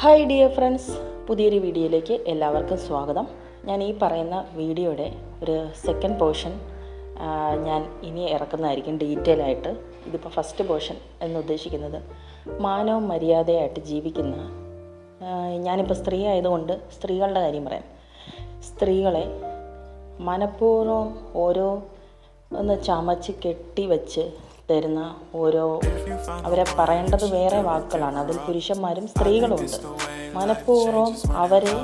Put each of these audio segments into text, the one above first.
Hi dear friends, പുതിയൊരു വീഡിയോയിലേക്ക് എല്ലാവർക്കും സ്വാഗതം. ഞാൻ ഈ പറയുന്ന വീഡിയോയുടെ ഒരു സെക്കൻഡ് പോർഷൻ ഞാൻ ഇനി ഇറക്കുന്നതായിരിക്കും ഡീറ്റെയിൽ ആയിട്ട്. ഇതിപ്പോൾ ഫസ്റ്റ് പോർഷൻ എന്ന് ഉദ്ദേശിക്കുന്നത് മാനവും മര്യാദയായിട്ട് ജീവിക്കുന്ന, ഞാനിപ്പോൾ സ്ത്രീ ആയതുകൊണ്ട് സ്ത്രീകളുടെ കാര്യം പറയാം. സ്ത്രീകളെ മനഃപൂർവ്വം ഓരോ ഒന്ന് ചമച്ച് കെട്ടിവെച്ച് തരുന്ന അവരെ പറയേണ്ടത് വേറെ വാക്കുകളാണ്. അതിൽ പുരുഷന്മാരും സ്ത്രീകളുമുണ്ട്. മനഃപൂർവ്വം അവരെ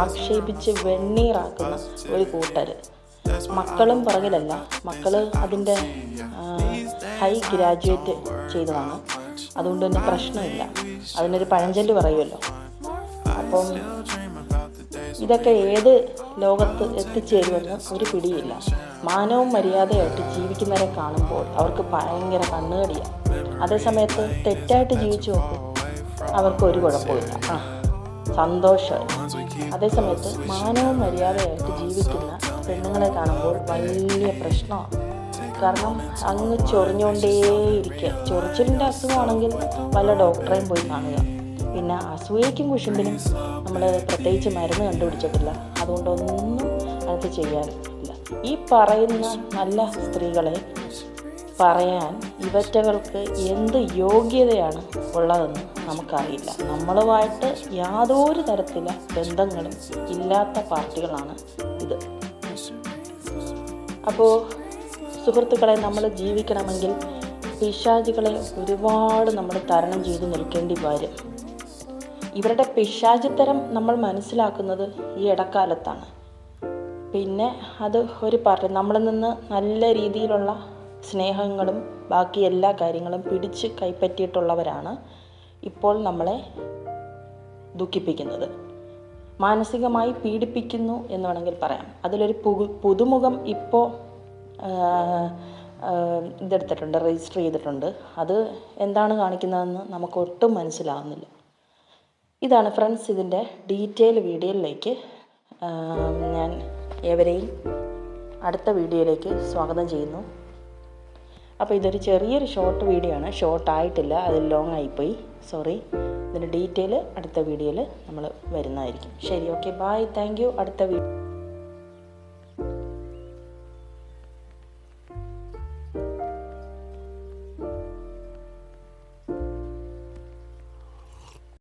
ആക്ഷേപിച്ച് വെണ്ണീറാക്കുന്ന ഒരു കൂട്ടർ. മക്കളും പുറകിലല്ല, മക്കൾ അതിൻ്റെ ഹൈ ഗ്രാജുവേറ്റ് ചെയ്തതാണ്, അതുകൊണ്ട് തന്നെ പ്രശ്നമില്ല. അതിനൊരു പഴഞ്ചൊല്ല് പറയുമല്ലോ. അപ്പം ഇതൊക്കെ ഏത് ലോകത്ത് എത്തിച്ചേരുമെന്ന് ഒരു പിടിയില്ല. മാനവും മര്യാദയായിട്ട് ജീവിക്കുന്നവരെ കാണുമ്പോൾ അവർക്ക് ഭയങ്കര കണ്ണുകടിയാണ്. അതേസമയത്ത് തെറ്റായിട്ട് ജീവിച്ചു നോക്കും, അവർക്കൊരു കുഴപ്പമില്ല, സന്തോഷമായി. അതേസമയത്ത് മാനവും മര്യാദയായിട്ട് ജീവിക്കുന്ന പെണ്ണുങ്ങളെ കാണുമ്പോൾ വലിയ പ്രശ്നമാണ്. കാരണം അങ്ങ് ചൊറിഞ്ഞുകൊണ്ടേയിരിക്കുക. ചൊറിച്ചിലിൻ്റെ അസുഖമാണെങ്കിൽ വല്ല ഡോക്ടറെയും പോയി കാണുക. പിന്നെ അസൂയയ്ക്കും കുശുമ്പിനും നമ്മൾ പ്രത്യേകിച്ച് മരുന്ന് കണ്ടുപിടിച്ചിട്ടില്ല, അതുകൊണ്ടൊന്നും നമുക്ക് ചെയ്യാനില്ല. ഈ പറയുന്ന നല്ല സ്ത്രീകളെ പറയാൻ ഇവറ്റകൾക്ക് എന്ത് യോഗ്യതയാണ് ഉള്ളതെന്ന് നമുക്കറിയില്ല. നമ്മളുമായിട്ട് യാതൊരു തരത്തിലുള്ള ബന്ധങ്ങളും ഇല്ലാത്ത പാർട്ടികളാണ് ഇത്. അപ്പോൾ സുഹൃത്തുക്കളെ, നമ്മൾ ജീവിക്കണമെങ്കിൽ പിശാചുകളെ ഒരുപാട് നമ്മൾ തരണം ചെയ്ത് നിൽക്കേണ്ടി വരും. ഇവരുടെ പിശാചിത്തരം നമ്മൾ മനസ്സിലാക്കുന്നത് ഈ ഇടക്കാലത്താണ്. പിന്നെ അത് നമ്മളിൽ നിന്ന് നല്ല രീതിയിലുള്ള സ്നേഹങ്ങളും ബാക്കി എല്ലാ കാര്യങ്ങളും പിടിച്ച് കൈപ്പറ്റിയിട്ടുള്ളവരാണ് ഇപ്പോൾ നമ്മളെ ദുഃഖിപ്പിക്കുന്നത്, മാനസികമായി പീഡിപ്പിക്കുന്നു എന്ന് വേണമെങ്കിൽ പറയാം. അതിലൊരു പുതുമുഖം ഇപ്പോൾ ഇതെടുത്തിട്ടുണ്ട്, രജിസ്റ്റർ ചെയ്തിട്ടുണ്ട്. അത് എന്താണ് കാണിക്കുന്നതെന്ന് നമുക്ക് ഒട്ടും മനസ്സിലാകുന്നില്ല. ഇതാണ് ഫ്രണ്ട്സ് ഇതിൻ്റെ ഡീറ്റെയിൽ വീഡിയോയിലേക്ക് ഞാൻ ഏവരെയും അടുത്ത വീഡിയോയിലേക്ക് സ്വാഗതം ചെയ്യുന്നു. അപ്പോൾ ഇതൊരു ചെറിയൊരു ഷോർട്ട് വീഡിയോ ആണ്, ഷോർട്ടായിട്ടില്ല, അത് ലോങ് ആയിപ്പോയി, സോറി. ഇതിൻ്റെ ഡീറ്റെയിൽ അടുത്ത വീഡിയോയിൽ നമ്മൾ വരുന്നതായിരിക്കും. ശരി, ഓക്കെ, ബൈ, താങ്ക് യു. അടുത്ത വീഡിയോ